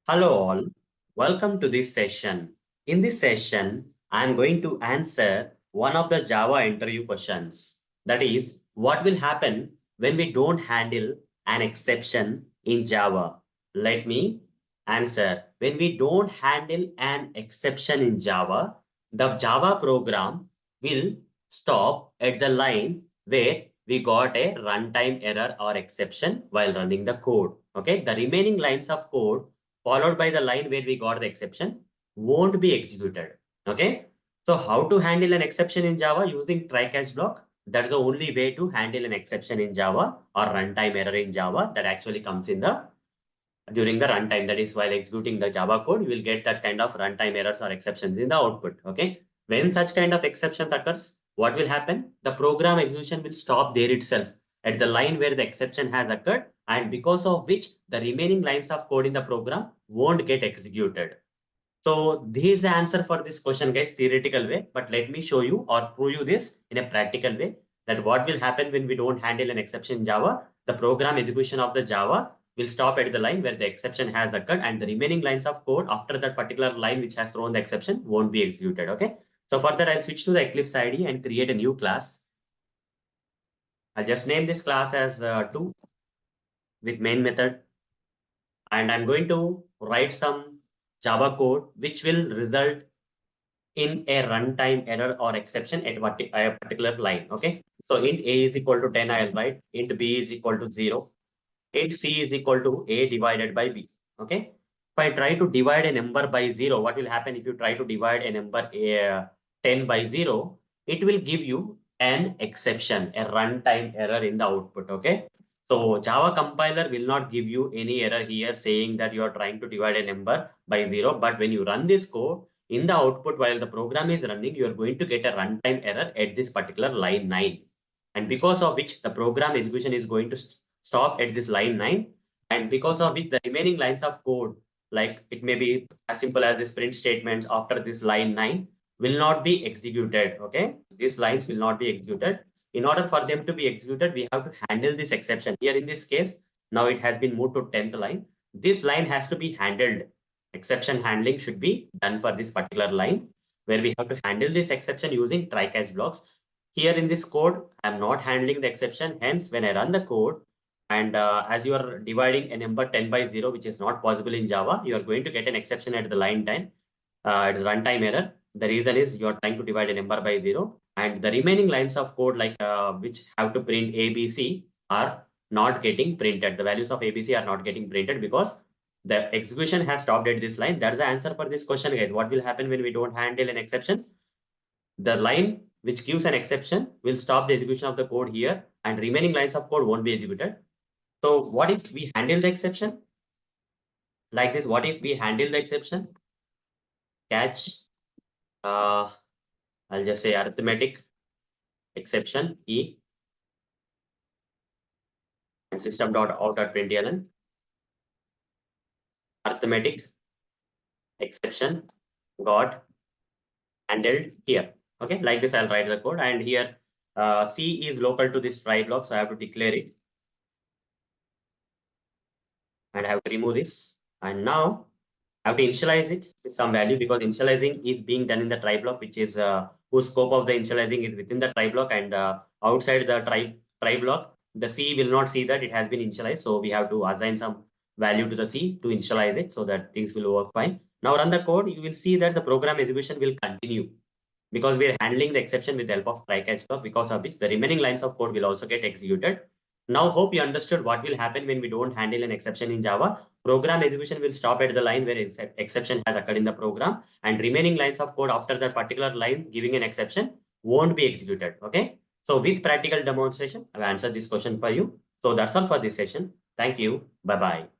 Hello all, welcome to this session. In this session, I am going to answer one of the Java interview questions. That is, what will happen when we don't handle an exception in Java? Let me answer. When we don't handle an exception in Java, the Java program will stop at the line where we got a runtime error or exception while running the code. Okay, the remaining lines of code followed by the line where we got the exception won't be executed. Okay. So how to handle an exception in Java using try-catch block? That's the only way to handle an exception in Java or runtime error in Java that actually comes in the during the runtime. That is while executing the Java code, you will get that kind of runtime errors or exceptions in the output. Okay. When such kind of exceptions occurs, what will happen? The program execution will stop there itself at the line where the exception has occurred, and because of which the remaining lines of code in the program won't get executed. So this is the answer for this question, guys, theoretical way. But let me show you or prove you this in a practical way that what will happen when we don't handle an exception in Java. The program execution of the Java will stop at the line where the exception has occurred, and the remaining lines of code after that particular line which has thrown the exception won't be executed. Okay. So for that, I'll switch to the Eclipse IDE and create a new class. I'll just name this class as 2 with main method. And I'm going to write some Java code which will result in a runtime error or exception at a particular line. Okay. So int a is equal to 10, I'll write. Int b is equal to 0. Int c is equal to a divided by b. Okay. If I try to divide a number by 0, what will happen if you try to divide a number 10 by 0? It will give you an exception, a runtime error in the output. Okay. So Java compiler will not give you any error here saying that you are trying to divide a number by 0. But when you run this code, in the output while the program is running, you are going to get a runtime error at this particular line 9. And because of which the program execution is going to stop at this line 9. And because of which the remaining lines of code, like it may be as simple as this print statements after this line 9, will not be executed. Okay. These lines will not be executed. In order for them to be executed, we have to handle this exception. Here in this case, now it has been moved to 10th line. This line has to be handled. Exception handling should be done for this particular line where we have to handle this exception using try-catch blocks. Here in this code, I'm not handling the exception. Hence, when I run the code, and as you are dividing a number 10 by 0, which is not possible in Java, you are going to get an exception at the line 10. It is runtime error. The reason is you are trying to divide a number by 0. And the remaining lines of code, like which have to print ABC, are not getting printed. The values of ABC are not getting printed because the execution has stopped at this line. That's the answer for this question, guys. What will happen when we don't handle an exception? The line which gives an exception will stop the execution of the code here, and remaining lines of code won't be executed. So what if we handle the exception like this? What if we handle the exception? Catch, I'll just say arithmetic exception E and system.out.println arithmetic exception got handled here. Okay, like this, I'll write the code, and here C is local to this try block, so I have to declare it. And I have to remove this. And now I have to initialize it with some value because initializing is being done in the try block, which is whose scope of the initializing is within the try block, and outside the try block, the C will not see that it has been initialized. So we have to assign some value to the C to initialize it so that things will work fine. Now run the code, you will see that the program execution will continue because we are handling the exception with the help of try-catch block, because of which the remaining lines of code will also get executed. Now hope you understood what will happen when we don't handle an exception in Java. Program execution will stop at the line where exception has occurred in the program, and remaining lines of code after that particular line giving an exception won't be executed. Okay. So with practical demonstration, I've answered this question for you. So that's all for this session. Thank you. Bye-bye.